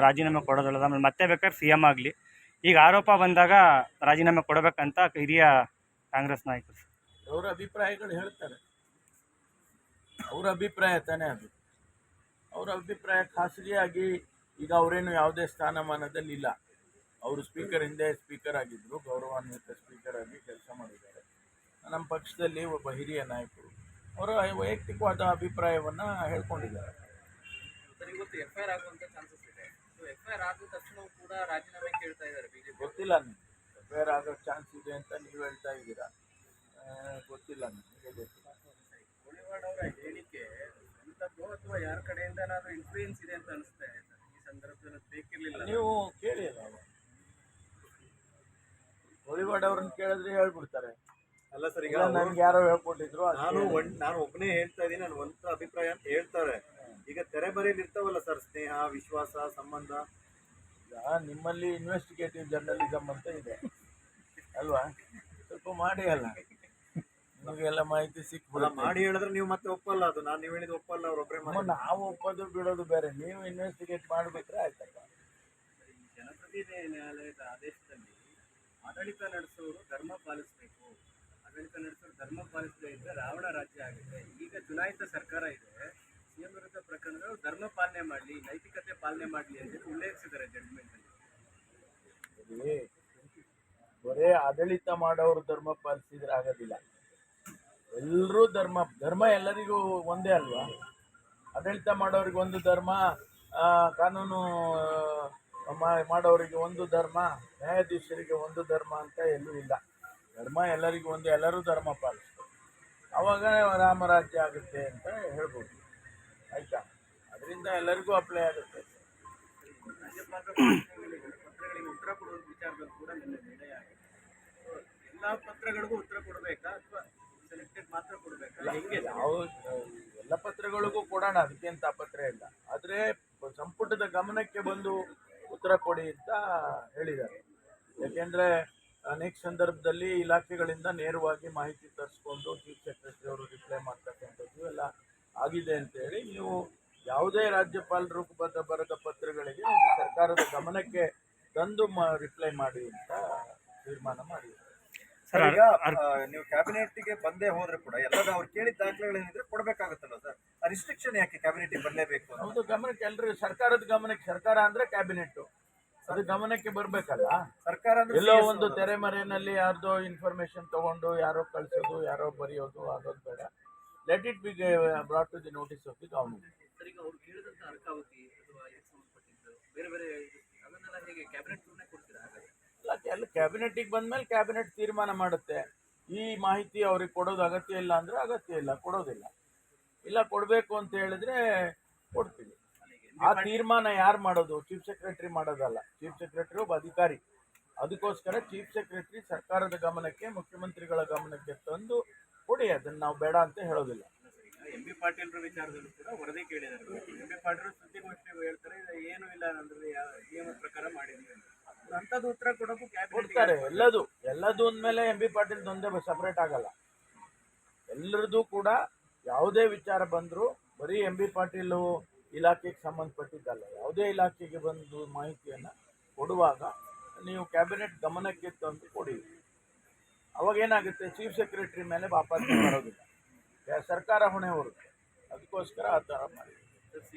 ರಾಜೀನಾಮೆ ಕೊಡೋದಲ್ಲ, ಆಮೇಲೆ ಮತ್ತೆ ಬೇಕಾದ್ರೆ ಸಿ ಎಮ್ ಆಗಲಿ. ಈಗ ಆರೋಪ ಬಂದಾಗ ರಾಜೀನಾಮೆ ಕೊಡಬೇಕಂತ ಹಿರಿಯ ಕಾಂಗ್ರೆಸ್ ನಾಯಕರು ಅವರ ಅಭಿಪ್ರಾಯಗಳು ಹೇಳ್ತಾರೆ. ಅವರ ಅಭಿಪ್ರಾಯ ತಾನೇ ಅದು. ಅವರ ಅಭಿಪ್ರಾಯ ಖಾಸಗಿಯಾಗಿ ಈಗ ಅವರೇನು ಯಾವುದೇ ಸ್ಥಾನಮಾನದಲ್ಲಿ ಇಲ್ಲ. ಅವರು ಸ್ಪೀಕರ್ ಹಿಂದೆ ಸ್ಪೀಕರ್ ಆಗಿದ್ದರು, ಗೌರವಾನ್ವಿತ ಸ್ಪೀಕರ್ ಆಗಿ ಕೆಲಸ ಮಾಡಿದ್ದಾರೆ. ನಮ್ಮ ಪಕ್ಷದಲ್ಲಿ ಒಬ್ಬ ಹಿರಿಯ ನಾಯಕರು ಅವರ ವೈಯಕ್ತಿಕವಾದ ಅಭಿಪ್ರಾಯವನ್ನು ಹೇಳ್ಕೊಂಡಿದ್ದಾರೆ. ಇವತ್ತು FIR ಆಗುವಂತ ಚಾನ್ಸಸ್ ಇದೆ. FIR ಆದ ತಕ್ಷಣ ಕೂಡ ರಾಜೀನಾಮೆ ಕೇಳ್ತಾ ಇದ್ದಾರೆ ಬಿಜೆಪಿ. ಗೊತ್ತಿಲ್ಲ ನಿಮಗೆ FIR ಆಗೋ ಚಾನ್ಸ್ ಇದೆ ಅಂತ ನೀವು ಹೇಳ್ತಾ ಇದ್ದೀರಾ, ಗೊತ್ತಿಲ್ಲ ನಿಮಗೆ. ಗೊತ್ತಿಲ್ಲ. ಕೋಳಿವಾಡ್ ಅವರ ಹೇಳಿಕೆ ಎಂಥದ್ದು ಅಥವಾ ಯಾರ ಕಡೆಯಿಂದ ಏನಾದರೂ ಇನ್ಫ್ಲೂಯೆನ್ಸ್ ಇದೆ ಅಂತ ಅನಿಸ್ತಾ ಇದೆ ಈ ಸಂದರ್ಭದಲ್ಲಿ? ಬೇಕಿರಲಿಲ್ಲ. ನೀವು ಕೇಳಿ ಅಲ್ಲ, ಅವರು ಕೋಳಿವಾಡ್ ಅವ್ರನ್ನ ಕೇಳಿದ್ರೆ ಹೇಳ್ಬಿಡ್ತಾರೆ. ಅಲ್ಲ ಸರ್, ಈಗ ನನ್ಗೆ ಯಾರೋ ಹೇಳ್ಕೊಟ್ಟಿದ್ರು, ನಾನು ಒಬ್ಬನೇ ಹೇಳ್ತಾ ಇದ್ದೀನಿ, ನಾನು ಒಂದು ಅಭಿಪ್ರಾಯ ಅಂತ ಹೇಳ್ತಾರೆ. ಈಗ ತೆರೆ ಬರೆಯಲ್ಲಿ ಇರ್ತಾವಲ್ಲ ಸರ್, ಸ್ನೇಹ, ವಿಶ್ವಾಸ, ಸಂಬಂಧ. ನಿಮ್ಮಲ್ಲಿ ಇನ್ವೆಸ್ಟಿಗೇಟಿವ್ ಜರ್ನಲಿಸಮ್ ಅಂತ ಇದೆ ಅಲ್ವಾ? ಸ್ವಲ್ಪ ಮಾಡಿ ಅಲ್ಲ, ನಿಮಗೆಲ್ಲ ಮಾಹಿತಿ ಸಿಕ್ಬಿಡ. ಮಾಡಿ ಹೇಳಿದ್ರೆ ನೀವು ಮತ್ತೆ ಒಪ್ಪಲ್ಲ, ಅದು ನೀವು ಹೇಳಿದ ಒಪ್ಪಲ್ಲ, ಅವ್ರೊಬ್ಬರೇ ನಾವು ಒಪ್ಪೋದು ಬಿಡೋದು ಬೇರೆ. ನೀವು ಇನ್ವೆಸ್ಟಿಗೇಟ್ ಮಾಡಿಬಿಟ್ರೆ ಆಯ್ತಲ್ಲ. ಜನಪ್ರತಿನಿಧಿ ನ್ಯಾಯಾಲಯದ ಆದೇಶದಲ್ಲಿ ಆಡಳಿತ ನಡೆಸೋರು ಧರ್ಮ ಪಾಲಿಸಬೇಕು, ಆಡಳಿತ ನಡೆಸೋರು ಧರ್ಮ ಪಾಲಿಸದೇ ಇದ್ದರೆ ರಾವಣ ರಾಜ್ಯ ಆಗುತ್ತೆ. ಈಗ ಚುನಾಯಿತ ಸರ್ಕಾರ ಇದೆ, ಸಿಎಂ ವಿರುದ್ಧ ಪ್ರಕರಣಗಳು ಧರ್ಮ ಪಾಲನೆ ಮಾಡಲಿ, ನೈತಿಕತೆ ಪಾಲನೆ ಮಾಡಲಿ ಅಂತ ಉಲ್ಲೇಖಿಸಿದ್ದಾರೆ ಜಡ್ಜ್ಮೆಂಟ್ ಅಲ್ಲಿ. ಬರೇ ಆಡಳಿತ ಮಾಡೋರು ಧರ್ಮ ಪಾಲಿಸಿದ್ರೆ ಆಗೋದಿಲ್ಲ. ಎಲ್ಲರೂ ಧರ್ಮ ಎಲ್ಲರಿಗೂ ಒಂದೇ ಅಲ್ವಾ? ಆಡಳಿತ ಮಾಡೋರಿಗೆ ಒಂದು ಧರ್ಮ, ಕಾನೂನು ಮಾಡೋರಿಗೆ ಒಂದು ಧರ್ಮ, ನ್ಯಾಯಾಧೀಶರಿಗೆ ಒಂದು ಧರ್ಮ ಅಂತ ಎಲ್ಲೂ ಇಲ್ಲ. ಧರ್ಮ ಎಲ್ಲರಿಗೂ ಒಂದು, ಎಲ್ಲರೂ ಧರ್ಮ ಪಾಲಿಸ್ತಾರೆ. ಆವಾಗ ರಾಮರಾಜ್ಯ ಆಗುತ್ತೆ ಅಂತ ಹೇಳ್ಬೋದು. ಆಯ್ತಾ? ಅದರಿಂದ ಎಲ್ಲರಿಗೂ ಅಪ್ಲೈ ಆಗುತ್ತೆ. ಪತ್ರಗಳಿಗೆ ಉತ್ತರ ಕೊಡುವ ವಿಚಾರದಲ್ಲಿ ಕೂಡ ನಿನ್ನೆ ನಿರ್ಣಯ ಆಗಿದೆ. ಎಲ್ಲ ಪತ್ರಗಳಿಗೂ ಉತ್ತರ ಕೊಡಬೇಕಾ ಅಥವಾ ಸೆಲೆಕ್ಟೆಡ್ ಮಾತ್ರ ಕೊಡಬೇಕಾ? ಎಲ್ಲ ಪತ್ರಗಳಿಗೂ ಕೊಡೋಣ, ಅದಕ್ಕಿಂತ ತಾಪತ್ರೆ ಇಲ್ಲ. ಆದರೆ ಸಂಪುಟದ ಗಮನಕ್ಕೆ ಬಂದು ಉತ್ತರ ಕೊಡಿ ಅಂತ ಹೇಳಿದ್ದಾರೆ. ಯಾಕೆಂದರೆ ಅನೇಕ ಸಂದರ್ಭದಲ್ಲಿ ಇಲಾಖೆಗಳಿಂದ ನೇರವಾಗಿ ಮಾಹಿತಿ ತರಿಸ್ಕೊಂಡು ಚೀಫ್ ಸೆಕ್ರೆಟರಿ ಅವರು ರಿಪ್ಲೈ ಮಾಡ್ತಕ್ಕಂಥದ್ದು ಎಲ್ಲ ಆಗಿದೆ ಅಂತೇಳಿ, ನೀವು ಯಾವುದೇ ರಾಜ್ಯಪಾಲರು ಬರೆದ ಪತ್ರಗಳಿಗೆ ಸರ್ಕಾರದ ಗಮನಕ್ಕೆ ತಂದು ರಿಪ್ಲೈ ಮಾಡಿ ಅಂತ ತೀರ್ಮಾನ ಮಾಡಿದ್ದಾರೆ. ಈಗ ನೀವು ಕ್ಯಾಬಿನೆಟ್ಗೆ ಬಂದೇ ಹೋದ್ರೆ ಕೂಡ ಎಲ್ಲರೂ ಅವ್ರು ಕೇಳಿದ ದಾಖಲೆಗಳೇನಿದ್ರೆ ಕೊಡಬೇಕಾಗುತ್ತಲ್ಲ ಸರ್? ಆ ರಿಸ್ಟ್ರಿಕ್ಷನ್ ಯಾಕೆ ಕ್ಯಾಬಿನೆಟ್ಗೆ ಬರಲೇಬೇಕು? ಹೌದು, ಗಮನಕ್ಕೆ ಎಲ್ಲರೂ ಸರ್ಕಾರದ ಗಮನಕ್ಕೆ, ಸರ್ಕಾರ ಅಂದ್ರೆ ಕ್ಯಾಬಿನೆಟ್, ಅದು ಗಮನಕ್ಕೆ ಬರಬೇಕಲ್ಲ. ಸರ್ಕಾರ ಎಲ್ಲೋ ಒಂದು ತೆರೆಮರೆಯಲ್ಲಿ ಯಾರ್ದೋ ಇನ್ಫಾರ್ಮೇಶನ್ ತಗೊಂಡು ಯಾರೋ ಕಳಿಸೋದು, ಯಾರೋ ಬರೆಯೋದು ಆಗೋದು ಬೇಡ. Let it be brought to the notice of the government. ಈಗ ಅವ್ರು ಕೇಳಿದಂತ ಅರ್ಕಾವತಿ ಅಥವಾ ಸಂಬಂಧಪಟ್ಟಿದ್ದು ಬೇರೆ ಬೇರೆ ಅದನ್ನೆಲ್ಲ ಹೇಗೆ ಕ್ಯಾಬಿನೆಟ್ ಕೊಡ್ತೀರಾ? ಎಲ್ಲ ಕ್ಯಾಬಿನೆಟ್ಟಿಗೆ ಬಂದ್ಮೇಲೆ ಕ್ಯಾಬಿನೆಟ್ ತೀರ್ಮಾನ ಮಾಡುತ್ತೆ. ಈ ಮಾಹಿತಿ ಅವ್ರಿಗೆ ಕೊಡೋದು ಅಗತ್ಯ ಇಲ್ಲ ಅಂದರೆ ಅಗತ್ಯ ಇಲ್ಲ, ಕೊಡೋದಿಲ್ಲ. ಇಲ್ಲ ಕೊಡಬೇಕು ಅಂತ ಹೇಳಿದ್ರೆ ಕೊಡ್ತೀವಿ. ಆ ತೀರ್ಮಾನ ಯಾರು ಮಾಡೋದು? ಚೀಫ್ ಸೆಕ್ರೆಟರಿ ಮಾಡೋದಲ್ಲ. ಚೀಫ್ ಸೆಕ್ರೆಟರಿ ಒಬ್ಬ ಅಧಿಕಾರಿ. ಅದಕ್ಕೋಸ್ಕರ ಚೀಫ್ ಸೆಕ್ರೆಟರಿ ಸರ್ಕಾರದ ಗಮನಕ್ಕೆ, ಮುಖ್ಯಮಂತ್ರಿಗಳ ಗಮನಕ್ಕೆ ತಂದು ಕೊಡಿ, ಅದನ್ನು ನಾವು ಬೇಡ ಅಂತ ಹೇಳೋದಿಲ್ಲ. MB ಪಾಟೀಲ್ರ ವಿಚಾರದಲ್ಲೂ ಕೂಡ ವರದಿ ಕೇಳಿದ್ದಾರೆ. MB ಪಾಟೀಲ್ ಸುದ್ದಿಗೋಷ್ಠಿ ಹೇಳ್ತಾರೆ, ಏನು ಇಲ್ಲ ಅಂದ್ರೆ ನಿಯಮ ಪ್ರಕಾರ ಮಾಡಿದ್ವಿ ಅಂಥದ್ದು ಉತ್ತರ ಕೊಡೋಕ್ಕೂ ಕೊಡ್ತಾರೆ. ಎಲ್ಲದು ಅಂದಮೇಲೆ MB ಪಾಟೀಲ್ ಒಂದೇ ಸಪ್ರೇಟ್ ಆಗಲ್ಲ. ಎಲ್ಲರದ್ದು ಕೂಡ ಯಾವುದೇ ವಿಚಾರ ಬಂದರೂ ಬರೀ MB ಪಾಟೀಲು ಇಲಾಖೆಗೆ ಸಂಬಂಧಪಟ್ಟಿದ್ದಲ್ಲ, ಯಾವುದೇ ಇಲಾಖೆಗೆ ಬಂದು ಮಾಹಿತಿಯನ್ನು ಕೊಡುವಾಗ ನೀವು ಕ್ಯಾಬಿನೆಟ್ ಗಮನಕ್ಕೆ ತಂದು ಕೊಡಿ. ಅವಾಗೇನಾಗುತ್ತೆ, ಚೀಫ್ ಸೆಕ್ರೆಟರಿ ಮೇಲೆ ವಾಪಸ್ ಬರೋದಿಲ್ಲ, ಸರ್ಕಾರ ಹೊಣೆ ಹೊರುತ್ತೆ. ಅದಕ್ಕೋಸ್ಕರ ಆ ಥರ ಮಾಡಿ.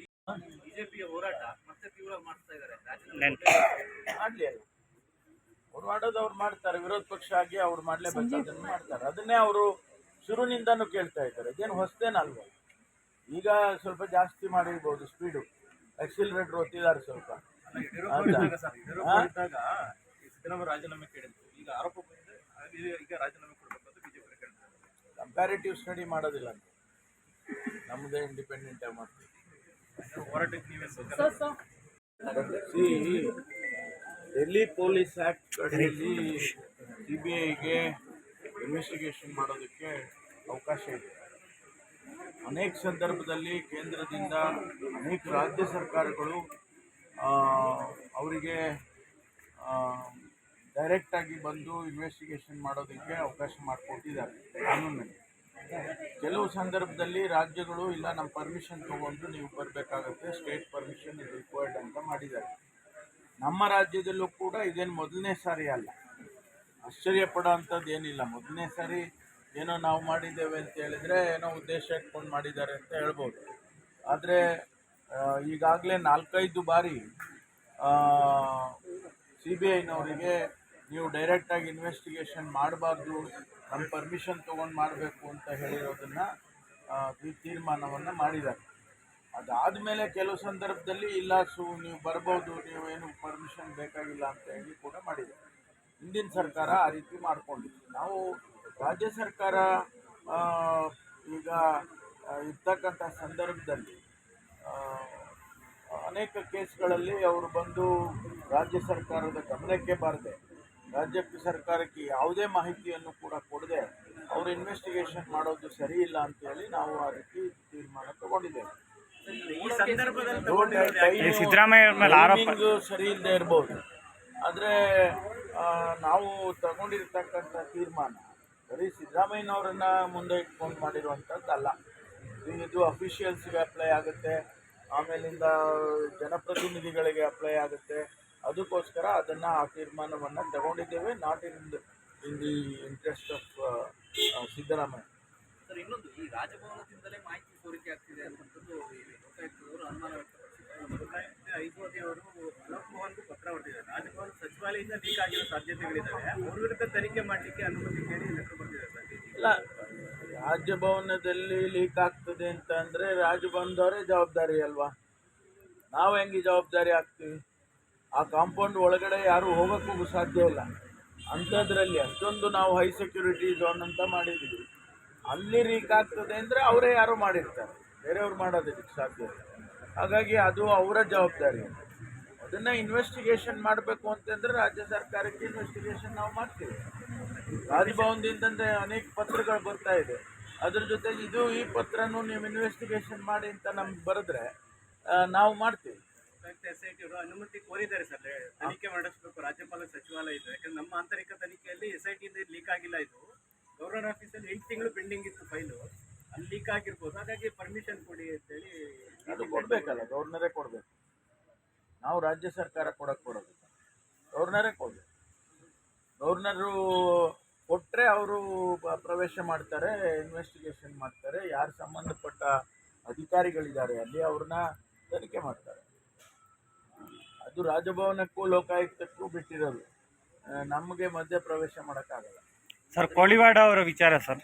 ಬಿಜೆಪಿಯ ಹೋರಾಟ ಮತ್ತೆ ತೀವ್ರ ಮಾಡ್ತಾ ಇದ್ದಾರೆ. ಮಾಡಲಿ ಅಲ್ಲ, ಅವ್ರು ಮಾಡೋದು ಅವ್ರು ಮಾಡ್ತಾರೆ. ವಿರೋಧ ಪಕ್ಷ ಆಗಿ ಅವ್ರು ಮಾಡಲೇಬೇಕು, ಅದನ್ನು ಮಾಡ್ತಾರೆ. ಅದನ್ನೇ ಅವರು ಶುರುವಿನಿಂದನೂ ಕೇಳ್ತಾ ಇದ್ದಾರೆ. ಇದೇನು ಹೊಸದೇನಲ್ವ. ಈಗ ಸ್ವಲ್ಪ ಜಾಸ್ತಿ ಮಾಡಿರ್ಬೋದು ಸ್ಪೀಡು, ಆಕ್ಸಿಲರೇಟರ್ ಒತ್ತಿದ್ದಾರೆ ಸ್ವಲ್ಪ. ಸಿದ್ದರಾಮಯ್ಯ ರಾಜೀನಾಮೆ ಕೇಳಿದ್ರು, ಈಗ ಆರೋಪ ಬಂದಿದೆ, ಈಗ ರಾಜೀನಾಮೆ ಕೊಡಬೇಕು ಅಂತ ಬಿಜೆಪಿ ಕೇಳ್ತಾರೆ. ಕಂಪ್ಯಾರಿಟಿವ್ ಸ್ಟಡಿ ಮಾಡೋದಿಲ್ಲ ಅಂತ, ನಮ್ಮದೇ ಇಂಡಿಪೆಂಡೆಂಟ್ ಆಗಿ ಮಾಡ್ತೀವಿ. ಹೋರಾಟಕ್ಕೆ ನೀವೇ ಡೆಲ್ಲಿ ಪೊಲೀಸ್ ಆ್ಯಕ್ಟ್ ಅಡಿಯಲ್ಲಿ CBIಗೆ ಇನ್ವೆಸ್ಟಿಗೇಷನ್ ಮಾಡೋದಕ್ಕೆ ಅವಕಾಶ ಇದೆ. ಅನೇಕ ಸಂದರ್ಭದಲ್ಲಿ ಕೇಂದ್ರದಿಂದ ಅನೇಕ ರಾಜ್ಯ ಸರ್ಕಾರಗಳು ಅವರಿಗೆ ಡೈರೆಕ್ಟಾಗಿ ಬಂದು ಇನ್ವೆಸ್ಟಿಗೇಷನ್ ಮಾಡೋದಕ್ಕೆ ಅವಕಾಶ ಮಾಡಿಕೊಟ್ಟಿದ್ದಾರೆ ಕಾನೂನಲ್ಲಿ. ಕೆಲವು ಸಂದರ್ಭದಲ್ಲಿ ರಾಜ್ಯಗಳು ಇಲ್ಲ, ನಮ್ಮ ಪರ್ಮಿಷನ್ ತೊಗೊಂಡು ನೀವು ಬರಬೇಕಾಗುತ್ತೆ, ಸ್ಟೇಟ್ ಪರ್ಮಿಷನ್ ಇಸ್ ರಿಕ್ವೈರ್ಡ್ ಅಂತ ಮಾಡಿದ್ದಾರೆ. ನಮ್ಮ ರಾಜ್ಯದಲ್ಲೂ ಕೂಡ ಇದೇನು ಮೊದಲನೇ ಸಾರಿ ಅಲ್ಲ. ಆಶ್ಚರ್ಯ ಪಡೋ ಅಂಥದ್ದು ಏನಿಲ್ಲ. ಮೊದಲನೇ ಸಾರಿ ಏನೋ ನಾವು ಮಾಡಿದ್ದೇವೆ ಅಂತ ಹೇಳಿದರೆ ಏನೋ ಉದ್ದೇಶ ಇಟ್ಕೊಂಡು ಮಾಡಿದ್ದಾರೆ ಅಂತ ಹೇಳ್ಬೋದು. ಆದರೆ ಈಗಾಗಲೇ 4-5 ಬಾರಿ CBIನವರಿಗೆ ನೀವು ಡೈರೆಕ್ಟಾಗಿ ಇನ್ವೆಸ್ಟಿಗೇಷನ್ ಮಾಡಬಾರ್ದು, ನಮ್ಮ ಪರ್ಮಿಷನ್ ತೊಗೊಂಡು ಮಾಡಬೇಕು ಅಂತ ಹೇಳಿರೋದನ್ನು ಈ ತೀರ್ಮಾನವನ್ನು ಮಾಡಿದ್ದಾರೆ. ಅದಾದಮೇಲೆ ಕೆಲವು ಸಂದರ್ಭದಲ್ಲಿ ಇಲ್ಲ ನೀವು ಬರ್ಬೋದು, ನೀವು ಏನು ಪರ್ಮಿಷನ್ ಬೇಕಾಗಿಲ್ಲ ಅಂತ ಹೇಳಿ ಕೂಡ ಮಾಡಿದ್ದಾರೆ. ಹಿಂದಿನ ಸರ್ಕಾರ ಆ ರೀತಿ ಮಾಡಿಕೊಂಡಿತ್ತು. ನಾವು ರಾಜ್ಯ ಸರ್ಕಾರ ಈಗ ಇರ್ತಕ್ಕಂಥ ಸಂದರ್ಭದಲ್ಲಿ ಅನೇಕ ಕೇಸ್ಗಳಲ್ಲಿ ಅವರು ಬಂದು ರಾಜ್ಯ ಸರ್ಕಾರದ ಗಮನಕ್ಕೆ ಬಾರದೆ, ರಾಜ್ಯ ಸರ್ಕಾರಕ್ಕೆ ಯಾವುದೇ ಮಾಹಿತಿಯನ್ನು ಕೂಡ ಕೊಡದೆ ಅವರು ಇನ್ವೆಸ್ಟಿಗೇಷನ್ ಮಾಡೋದು ಸರಿ ಇಲ್ಲ ಅಂತೇಳಿ ನಾವು ಆ ರೀತಿ ತೀರ್ಮಾನ ತಗೊಂಡಿದ್ದೇವೆ. ಈ ಸಂದರ್ಭದಲ್ಲಿ ಸಿದ್ದರಾಮಯ್ಯ ಮೇಲೆ ಆರೋಪ ಸರಿ ಇಲ್ಲದೆ ಇರ್ಬೋದು, ಆದರೆ ನಾವು ತಗೊಂಡಿರ್ತಕ್ಕಂಥ ತೀರ್ಮಾನ ಬರೀ ಸಿದ್ದರಾಮಯ್ಯನವರನ್ನ ಮುಂದೆ ಇಟ್ಕೊಂಡು ಮಾಡಿರುವಂಥದ್ದಲ್ಲ. ಇದು ಅಫಿಷಿಯಲ್ಸ್ಗೆ ಅಪ್ಲೈ ಆಗುತ್ತೆ, ಆಮೇಲಿಂದ ಜನಪ್ರತಿನಿಧಿಗಳಿಗೆ ಅಪ್ಲೈ ಆಗುತ್ತೆ. ಅದಕ್ಕೋಸ್ಕರ ಅದನ್ನು ಆ ತೀರ್ಮಾನವನ್ನು ತಗೊಂಡಿದ್ದೇವೆ, not in the interest of Siddaramaiah. Sir, ಇನ್ನೊಂದು, ಈ ರಾಜಭವನದಿಂದಲೇ ಮಾಹಿತಿ ಸೋರಿಕೆ ಆಗ್ತಿದೆ ಅನ್ನುವಂಥದ್ದು ಲೋಕಾಯುಕ್ತರು ಅನುಮಾನ ವ್ಯಕ್ತಪಡಿಸಿದ್ದಾರೆ. ಲೋಕಾಯುಕ್ತ ಐಜ್ವಾಲ್ ಅವರು ಅಲೋಕ್ ಮೋಹನ್ಗೂ ಪತ್ರ ಹೊರಟಿದ್ದಾರೆ. ರಾಜಭವನ ಸಚಿವಾಲಯದಿಂದ ಲೀಕ್ ಆಗಿರೋ ಸಾಧ್ಯತೆಗಳಿದ್ದಾವೆ, ಅವ್ರ ವಿರುದ್ಧ ತನಿಖೆ ಮಾಡಲಿಕ್ಕೆ ಅನುಮತಿ ಕೇಳಿ ಲೆಟರ್ ಬಂದಿದೆ ಸರ್. ಇಲ್ಲ, ರಾಜಭವನದಲ್ಲಿ ಲೀಕ್ ಆಗ್ತದೆ ಅಂತ ಅಂದರೆ ರಾಜಭವನದವರೇ ಜವಾಬ್ದಾರಿ ಅಲ್ವಾ? ನಾವು ಹೆಂಗೆ ಜವಾಬ್ದಾರಿ ಆಗ್ತೀವಿ? ಆ ಕಾಂಪೌಂಡ್ ಒಳಗಡೆ ಯಾರೂ ಹೋಗೋಕ್ಕೂ ಸಾಧ್ಯ ಇಲ್ಲ. ಅಂಥದ್ರಲ್ಲಿ ಅಷ್ಟೊಂದು ನಾವು ಹೈ ಸೆಕ್ಯೂರಿಟಿ ಝೋನ್ ಅಂತ ಮಾಡಿದ್ದೀವಿ. ಅಲ್ಲಿ ಲೀಕ್ ಆಗ್ತದೆ ಅಂದರೆ ಅವರೇ ಯಾರೋ ಮಾಡಿರ್ತಾರೆ, ಬೇರೆಯವ್ರು ಮಾಡೋದಕ್ಕೆ ಸಾಧ್ಯ ಇಲ್ಲ. ಹಾಗಾಗಿ ಅದು ಅವರ ಜವಾಬ್ದಾರಿ. ಅದನ್ನು ಇನ್ವೆಸ್ಟಿಗೇಷನ್ ಮಾಡಬೇಕು ಅಂತಂದರೆ ರಾಜ್ಯ ಸರ್ಕಾರಕ್ಕೆ ಇನ್ವೆಸ್ಟಿಗೇಷನ್ ನಾವು ಮಾಡ್ತೀವಿ. ರಾಜಭವನದಿಂದಂದರೆ ಅನೇಕ ಪತ್ರಗಳು ಬರ್ತಾ ಇದೆ. ಅದ್ರ ಜೊತೆಗೆ ಈ ಪತ್ರನೂ ನೀವು ಇನ್ವೆಸ್ಟಿಗೇಷನ್ ಮಾಡಿ ಅಂತ ನಮ್ಗೆ ಬರೆದ್ರೆ ನಾವು ಮಾಡ್ತೀವಿ. SIT ಅವರು ಅನುಮತಿ ಕೋರಿದ್ದಾರೆ ಸರ್, ತನಿಖೆ ಮಾಡಿಸ್ಬೇಕು ರಾಜ್ಯಪಾಲ ಸಚಿವಾಲಯ ಇದೆ. ಯಾಕಂದ್ರೆ ನಮ್ಮ ಆಂತರಿಕ ತನಿಖೆಯಲ್ಲಿ SIT ಇಂದ ಲೀಕ್ ಆಗಿಲ್ಲ. ಇದು ಗವರ್ನರ್ ಆಫೀಸಲ್ಲಿ 8 ತಿಂಗಳು ಪೆಂಡಿಂಗ್ ಇತ್ತು ಫೈಲು, ಅಲ್ಲಿ ಲೀಕ್ ಆಗಿರ್ಬೋದು. ಹಾಗಾಗಿ ಪರ್ಮಿಷನ್ ಕೊಡಿ ಅಂತೇಳಿ ಅದು ಕೊಡಬೇಕಲ್ಲ, ಗವರ್ನರೇ ಕೊಡಬೇಕು. ನಾವು ರಾಜ್ಯ ಸರ್ಕಾರ ಕೊಡೋದು, ಗವರ್ನರೇ ಕೊಡಬೇಕು. ಗವರ್ನರು ಕೊಟ್ಟರೆ ಅವರು ಪ್ರವೇಶ ಮಾಡ್ತಾರೆ, ಇನ್ವೆಸ್ಟಿಗೇಷನ್ ಮಾಡ್ತಾರೆ. ಯಾರು ಸಂಬಂಧಪಟ್ಟ ಅಧಿಕಾರಿಗಳಿದ್ದಾರೆ ಅಲ್ಲಿ ಅವ್ರನ್ನ ತನಿಖೆ ಮಾಡ್ತಾರೆ. ಅದು ರಾಜಭವನಕ್ಕೂ ಲೋಕಾಯುಕ್ತಕ್ಕೂ ಬಿಟ್ಟಿರೋದು, ನಮಗೆ ಮಧ್ಯ ಪ್ರವೇಶ ಮಾಡೋಕ್ಕಾಗಲ್ಲ. ಸರ್, ಕೋಳಿವಾಡ ಅವರ ವಿಚಾರ ಸರ್.